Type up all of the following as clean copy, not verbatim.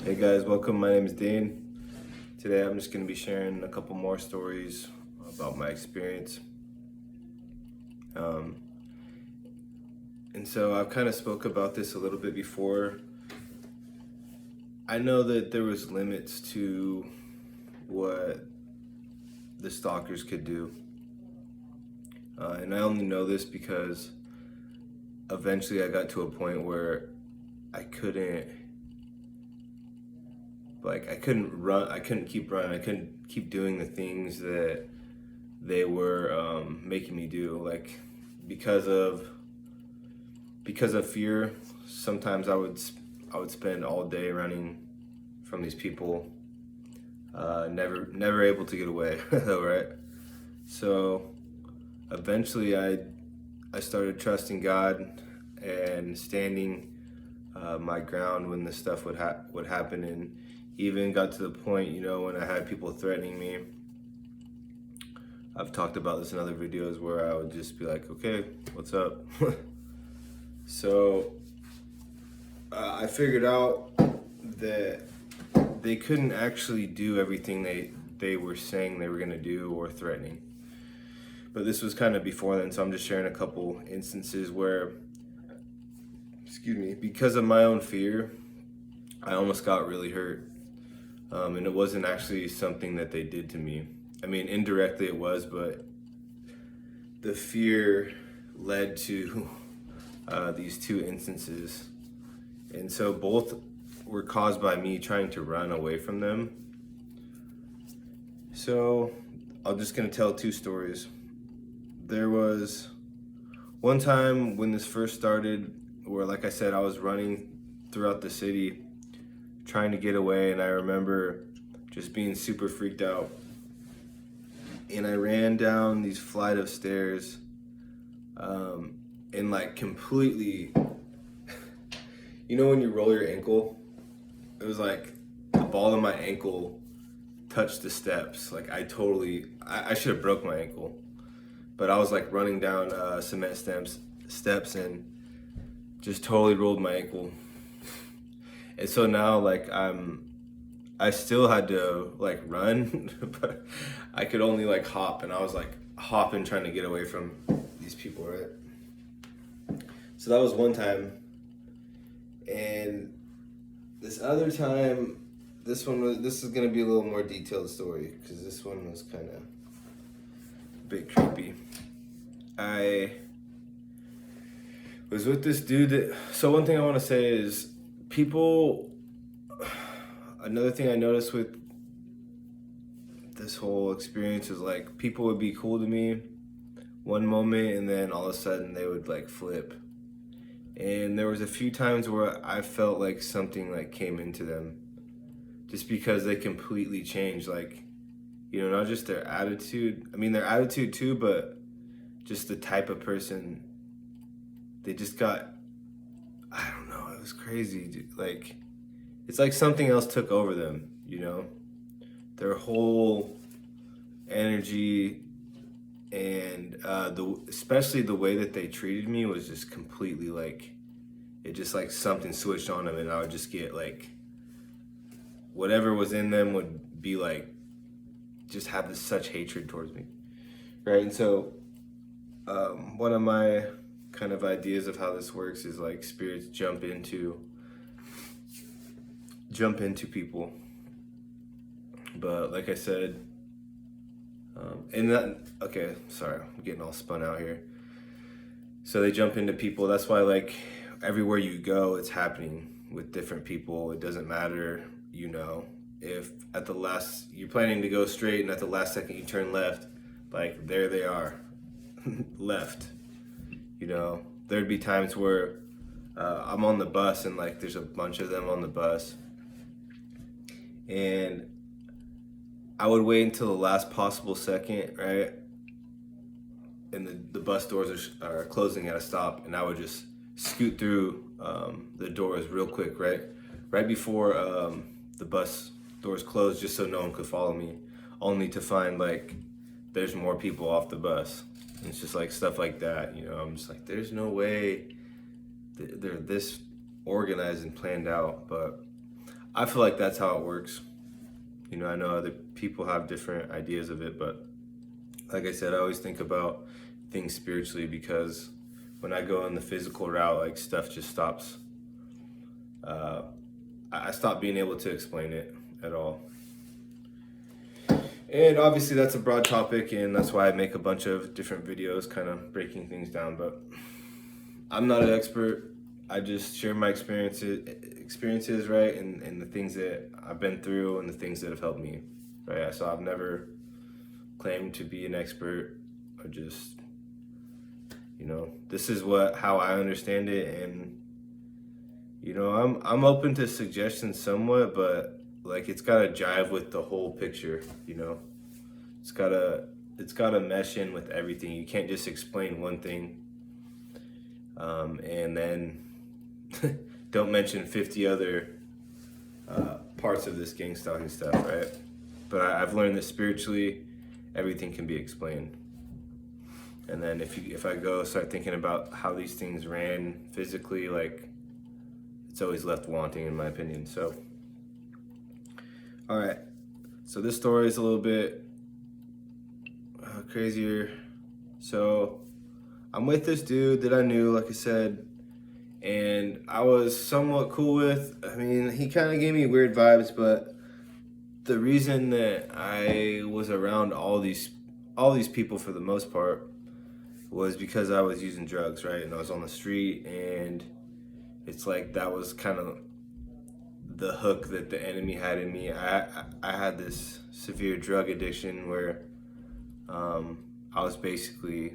Hey guys, welcome. My name is Dane. Today I'm just going to be sharing a couple more stories about my experience. And so I've kind of spoke about this a little bit before. I know that there was limits to what the stalkers could do. And I only know this because eventually I got to a point where I couldn't run. I couldn't keep running. I couldn't keep doing the things that they were making me do. Like because of fear, sometimes I would spend all day running from these people. Never able to get away, though, right? So eventually, I started trusting God and standing my ground when this stuff would happen, and even got to the point, when I had people threatening me. I've talked about this in other videos where I would just be like, okay, what's up? So I figured out that they couldn't actually do everything they were saying they were gonna do or threatening. But this was kind of before then, so I'm just sharing a couple instances where, because of my own fear, I almost got really hurt. And it wasn't actually something that they did to me. I mean, indirectly it was, but the fear led to these two instances. And so both were caused by me trying to run away from them. So I'm just gonna tell two stories. There was one time when this first started where, like I said, I was running throughout the city trying to get away, and I remember just being super freaked out. And I ran down these flight of stairs and like completely, when you roll your ankle, it was like the ball of my ankle touched the steps. Like I should have broke my ankle, but I was like running down cement steps and just totally rolled my ankle. And so now like I still had to like run, but I could only like hop, and I was like hopping trying to get away from these people, right? So that was one time. And this other time, this is gonna be a little more detailed story, because this one was kind of a bit creepy. I was with this dude so one thing I want to say is another thing I noticed with this whole experience is like people would be cool to me one moment and then all of a sudden they would like flip. And there was a few times where I felt like something like came into them just because they completely changed, like, not just their attitude. I mean, their attitude too, but just the type of person they just got. I don't know, it was crazy, dude. Like, it's like something else took over them, their whole energy, and especially the way that they treated me was just completely like, it just like something switched on them, and I would just get like, whatever was in them would be like, just have such hatred towards me, right? And so one of my kind of ideas of how this works is like spirits jump into people. But like I said, okay, sorry, I'm getting all spun out here. So they jump into people. That's why like everywhere you go, it's happening with different people. It doesn't matter, if at the last, you're planning to go straight and at the last second you turn left, like there they are, left. There'd be times where I'm on the bus and like there's a bunch of them on the bus, and I would wait until the last possible second, right? And the bus doors are closing at a stop, and I would just scoot through the doors real quick, right before the bus doors closed, just so no one could follow me, only to find like there's more people off the bus. And it's just like stuff like that, I'm just like, there's no way they're this organized and planned out. But I feel like that's how it works. You know, I know other people have different ideas of it, but like I said, I always think about things spiritually, because when I go in the physical route, like stuff just stops. I stop being able to explain it at all. And obviously that's a broad topic, and that's why I make a bunch of different videos kind of breaking things down, but I'm not an expert. I just share my experiences, right? And the things that I've been through and the things that have helped me, right? So I've never claimed to be an expert, or just, you know, this is how I understand it. And, you know, I'm open to suggestions somewhat, but like it's gotta jive with the whole picture, you know? It's gotta mesh in with everything. You can't just explain one thing and then don't mention 50 other parts of this gang stalking stuff, right? But I've learned that spiritually, everything can be explained. And then if I go start thinking about how these things ran physically, like, it's always left wanting, in my opinion. So, all right. So this story is a little bit crazier. So I'm with this dude that I knew, like I said, and I was somewhat cool with. I mean, he kind of gave me weird vibes, but the reason that I was around all these people for the most part was because I was using drugs, right? And I was on the street, and it's like that was kind of the hook that the enemy had in me. I had this severe drug addiction where I was basically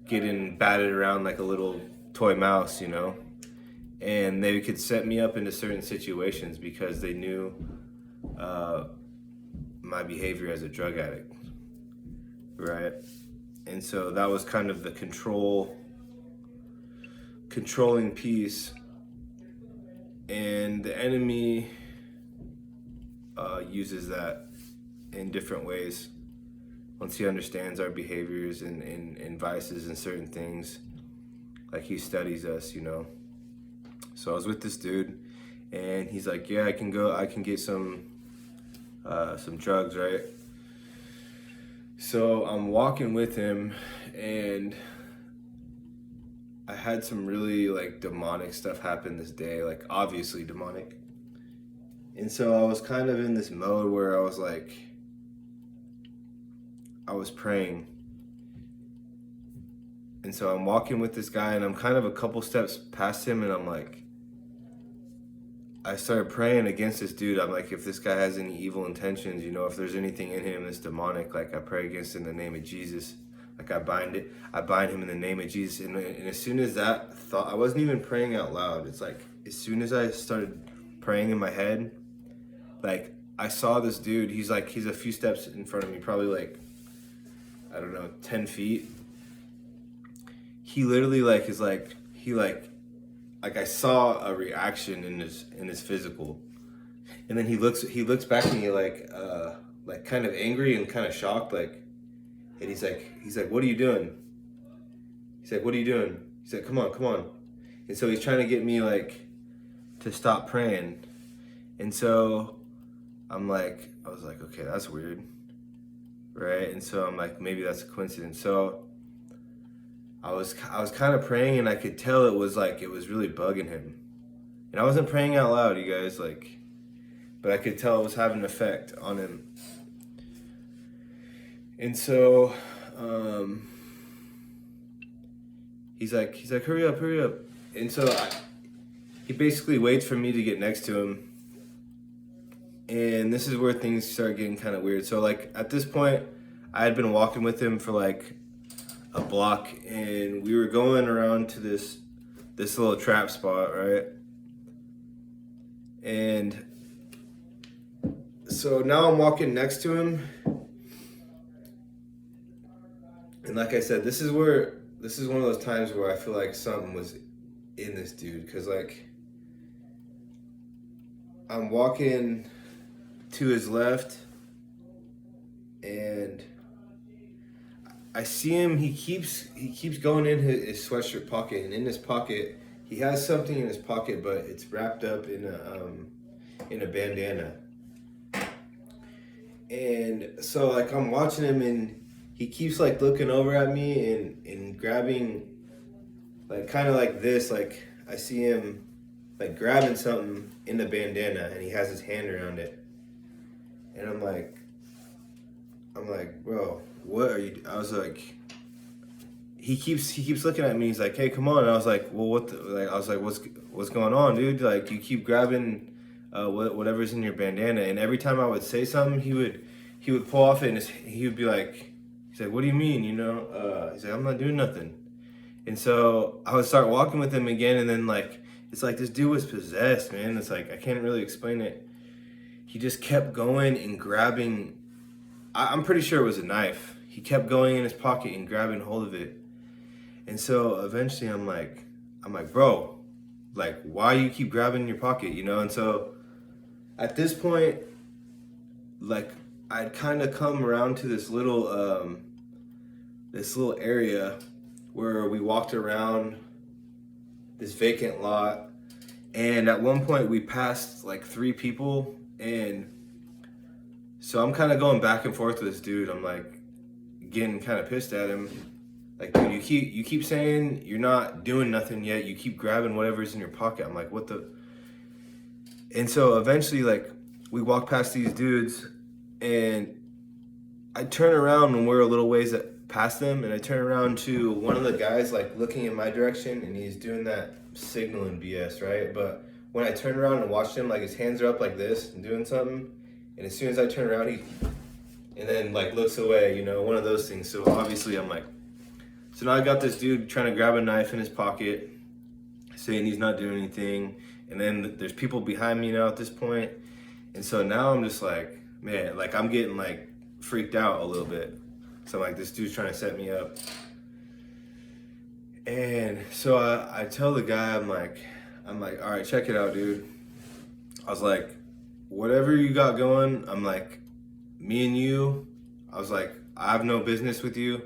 getting batted around like a little toy mouse, you know? And they could set me up into certain situations because they knew my behavior as a drug addict, right? And so that was kind of the controlling piece. And the enemy uses that in different ways. Once he understands our behaviors and vices and certain things, like he studies us, you know. So I was with this dude, and he's like, yeah, I can get some drugs, right? So I'm walking with him, and I had some really like demonic stuff happen this day, like obviously demonic. And so I was kind of in this mode where I was like, I was praying. And so I'm walking with this guy, and I'm kind of a couple steps past him, and I'm like, I started praying against this dude. I'm like, if this guy has any evil intentions, you know, if there's anything in him that's demonic, like I pray against it in the name of Jesus. Like I bind him in the name of Jesus. And as soon as that thought, I wasn't even praying out loud. It's like, as soon as I started praying in my head, like I saw this dude, he's a few steps in front of me, probably like, I don't know, 10 feet. He literally I saw a reaction in his physical. And then he looks back at me like kind of angry and kind of shocked, like, and he's like, what are you doing? He's like, what are you doing? He's like, come on. And so he's trying to get me like to stop praying. And so I was like, okay, that's weird. Right? And so I'm like, maybe that's a coincidence. So I was kind of praying, and I could tell it was really bugging him. And I wasn't praying out loud, you guys, like, but I could tell it was having an effect on him. And so he's like, hurry up. And so he basically waits for me to get next to him. And this is where things start getting kind of weird. So like at this point, I had been walking with him for like a block, and we were going around to this little trap spot, right? And so now I'm walking next to him. And like I said, this is one of those times where I feel like something was in this dude, because like I'm walking to his left, and I see him. He keeps going in his sweatshirt pocket, and in his pocket he has something in his pocket, but it's wrapped up in a bandana. And so like I'm watching him, and he keeps like looking over at me and grabbing, like kind of like this, like I see him like grabbing something in the bandana, and he has his hand around it. And I'm like, bro, what are you? I was like, he keeps looking at me. He's like, hey, come on. And I was like, well, what? Like, I was like, what's going on, dude? Like, you keep grabbing whatever's in your bandana. And every time I would say something, he would pull off it, and he would be like, he's like, what do you mean? You know? He's like, I'm not doing nothing. And so I would start walking with him again, and then like it's like this dude was possessed, man. It's like I can't really explain it. He just kept going and grabbing. I'm pretty sure it was a knife. He kept going in his pocket and grabbing hold of it. And so eventually I'm like, bro, like, why you keep grabbing in your pocket, you know? And so at this point, like, I'd kind of come around to this little area where we walked around this vacant lot. And at one point we passed like 3 people. And so I'm kind of going back and forth with this dude. I'm like getting kind of pissed at him. Like, dude, you keep saying you're not doing nothing yet. You keep grabbing whatever's in your pocket. I'm like, what the? And so eventually, like, we walk past these dudes, and I turn around when we're a little ways past them, and I turn around to one of the guys, like, looking in my direction, and he's doing that signaling BS, right? But when I turn around and watch him, like, his hands are up like this and doing something, and as soon as I turn around, and then, like, looks away, you know, one of those things. So obviously I'm like, so now I got this dude trying to grab a knife in his pocket, saying he's not doing anything. And then there's people behind me now at this point. And so now I'm just like, man, like I'm getting like freaked out a little bit. So I'm like, this dude's trying to set me up. And so I tell the guy, I'm like, all right, check it out, dude. I was like, whatever you got going, I'm like, me and you, I was like, I have no business with you.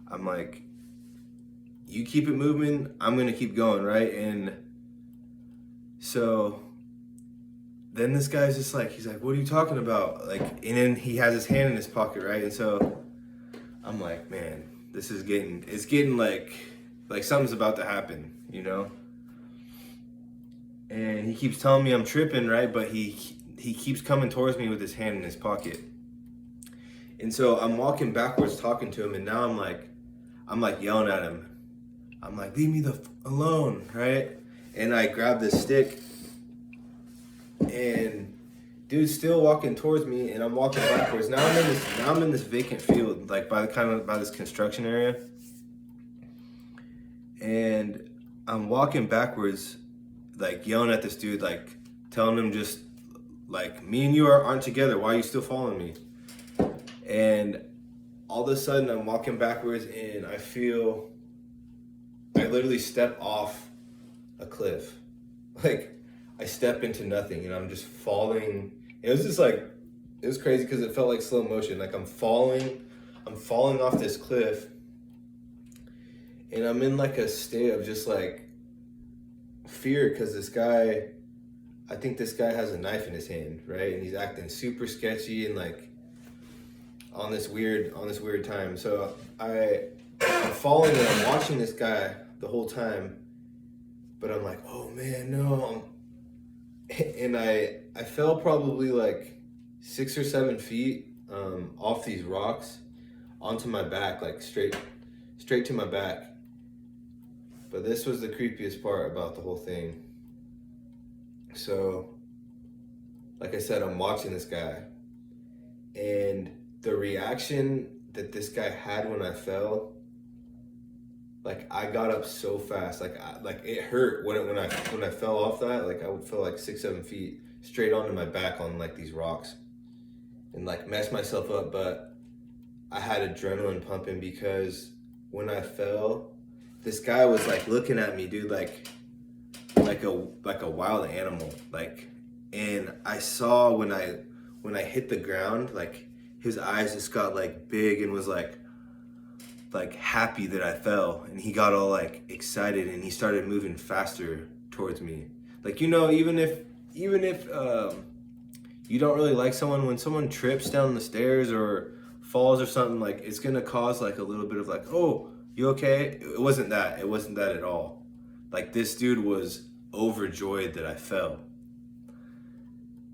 I'm like, you keep it moving, I'm gonna keep going, right? And so then this guy's just like, he's like, what are you talking about? Like, and then he has his hand in his pocket, right? And so I'm like, man, it's getting like something's about to happen, you know? And he keeps telling me I'm tripping, right? But he keeps coming towards me with his hand in his pocket. And so I'm walking backwards talking to him, and now I'm like yelling at him. I'm like, leave me alone, right? And I grab this stick, and dude's still walking towards me, and I'm walking backwards. Now I'm in this vacant field, like by this construction area. And I'm walking backwards, like yelling at this dude, like telling him just like, me and you aren't together. Why are you still following me? And all of a sudden I'm walking backwards, and I literally step off a cliff. Like, I step into nothing, and I'm just falling. It was just like, it was crazy because it felt like slow motion. Like I'm falling off this cliff, and I'm in like a state of just like fear because I think this guy has a knife in his hand, right? And he's acting super sketchy and like on this weird time. So I'm falling, and I'm watching this guy the whole time, but I'm like, oh man, no. And I fell probably like 6 or 7 feet off these rocks onto my back, like straight to my back. But this was the creepiest part about the whole thing. So, like I said, I'm watching this guy, and the reaction that this guy had when I fell, like I got up so fast, like it hurt when I fell off that. Like I would fell like 6, 7 feet straight onto my back on like these rocks, and like messed myself up. But I had adrenaline pumping because when I fell, this guy was like looking at me, dude, like a wild animal, like. And I saw when I hit the ground, like his eyes just got like big and was like, like happy that I fell, and he got all like excited and he started moving faster towards me. Like, you know, even if you don't really like someone, when someone trips down the stairs or falls or something, like it's gonna cause like a little bit of like, oh, you okay? It wasn't that at all. Like, this dude was overjoyed that I fell.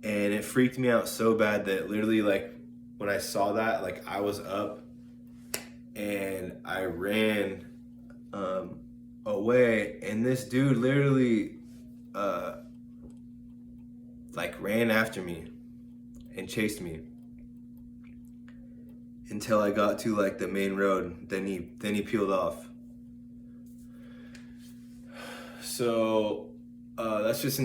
And it freaked me out so bad that literally, like, when I saw that, like, I was up and I ran away, and this dude literally like ran after me and chased me until I got to like the main road. Then he peeled off. So that's just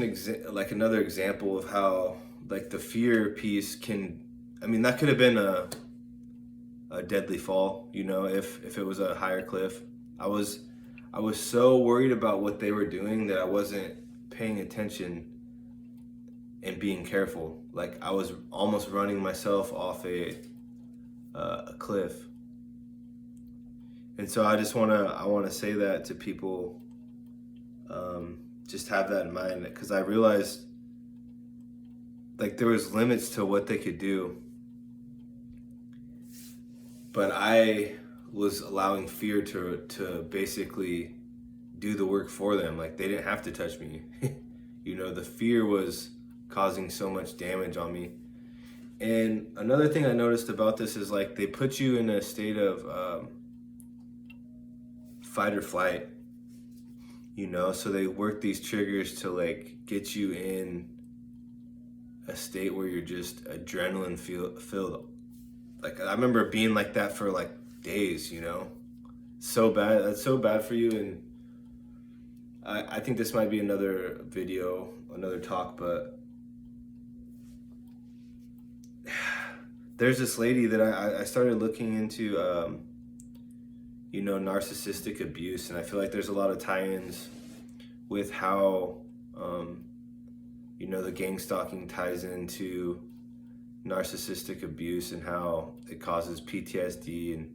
like another example of how like the fear piece can, I mean, that could have been a deadly fall, you know, if it was a higher cliff. I was so worried about what they were doing that I wasn't paying attention and being careful. Like, I was almost running myself off a cliff. And so I want to say that to people. Just have that in mind, because I realized like there was limits to what they could do, but I was allowing fear to basically do the work for them. Like, they didn't have to touch me. You know, the fear was causing so much damage on me. And another thing I noticed about this is like they put you in a state of fight or flight, you know, so they work these triggers to like get you in a state where you're just adrenaline filled. Like, I remember being like that for like days, you know. So bad. That's so bad for you. And I think this might be another video, another talk, but there's this lady that I started looking into, you know, narcissistic abuse, and I feel like there's a lot of tie-ins with how, you know, the gang stalking ties into narcissistic abuse and how it causes PTSD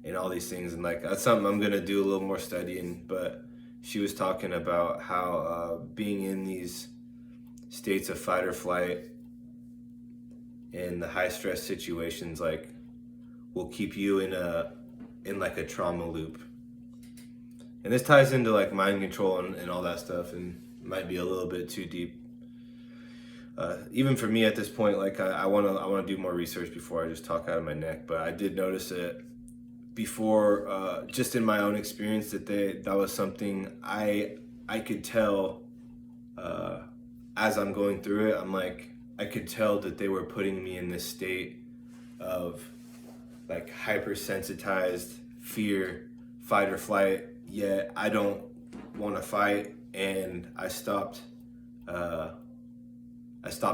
and all these things. And like, that's something I'm gonna do a little more studying. But she was talking about how being in these states of fight or flight and the high stress situations like will keep you in like a trauma loop. And this ties into like mind control and all that stuff, and might be a little bit too deep. Even for me at this point, like I want to do more research before I just talk out of my neck. But I did notice it before, just in my own experience, that was something I could tell as I'm going through it. I'm like, I could tell that they were putting me in this state of like hypersensitized fear, fight or flight. Yet I don't want to fight, and I stopped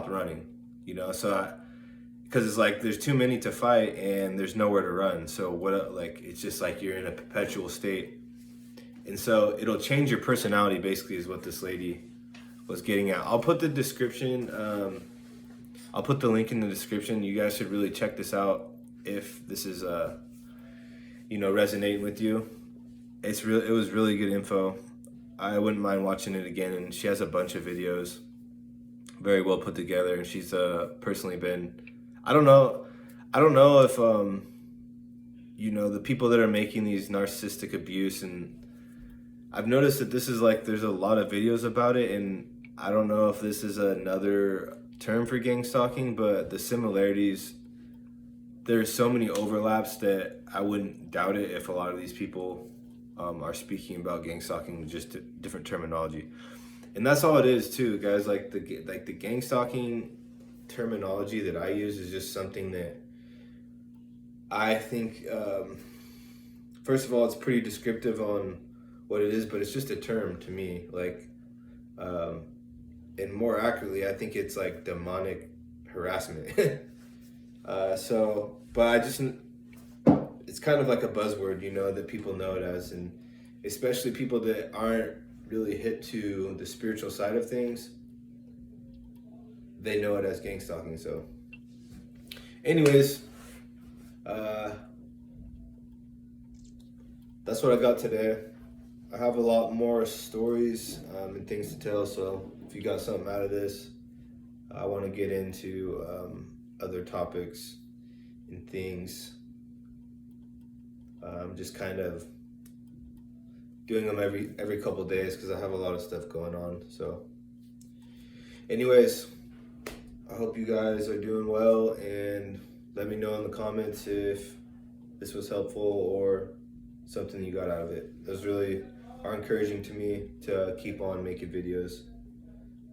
running, you know. So because it's like there's too many to fight and there's nowhere to run. So what, like, it's just like you're in a perpetual state. And so it'll change your personality, basically, is what this lady was getting at. I'll put the description, I'll put the link in the description. You guys should really check this out if this is you know, resonating with you. It was really good info. I wouldn't mind watching it again. And she has a bunch of videos, very well put together. And she's personally been, I don't know if you know, the people that are making these narcissistic abuse, and I've noticed that this is like, there's a lot of videos about it, and I don't know if this is another term for gang stalking, but the similarities, there's so many overlaps that I wouldn't doubt it if a lot of these people are speaking about gang stalking with just different terminology. And that's all it is too, guys. Like the gang stalking terminology that I use is just something that I think, first of all, it's pretty descriptive on what it is, but it's just a term to me. Like, and more accurately, I think it's like demonic harassment. But it's kind of like a buzzword, you know, that people know it as, and especially people that aren't really hip to the spiritual side of things, they know it as gang stalking. So anyways, that's what I got today. I have a lot more stories and things to tell, so if you got something out of this, I want to get into other topics and things. Just kind of doing them every couple of days because I have a lot of stuff going on. So anyways, I hope you guys are doing well, and let me know in the comments if this was helpful or something you got out of it. Those really are encouraging to me to keep on making videos.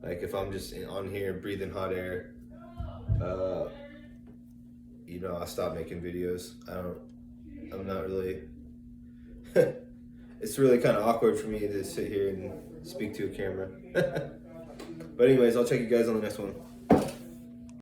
Like if I'm just on here breathing hot air, you know, I stop making videos. I'm not really, it's really kind of awkward for me to sit here and speak to a camera. But anyways, I'll check you guys on the next one.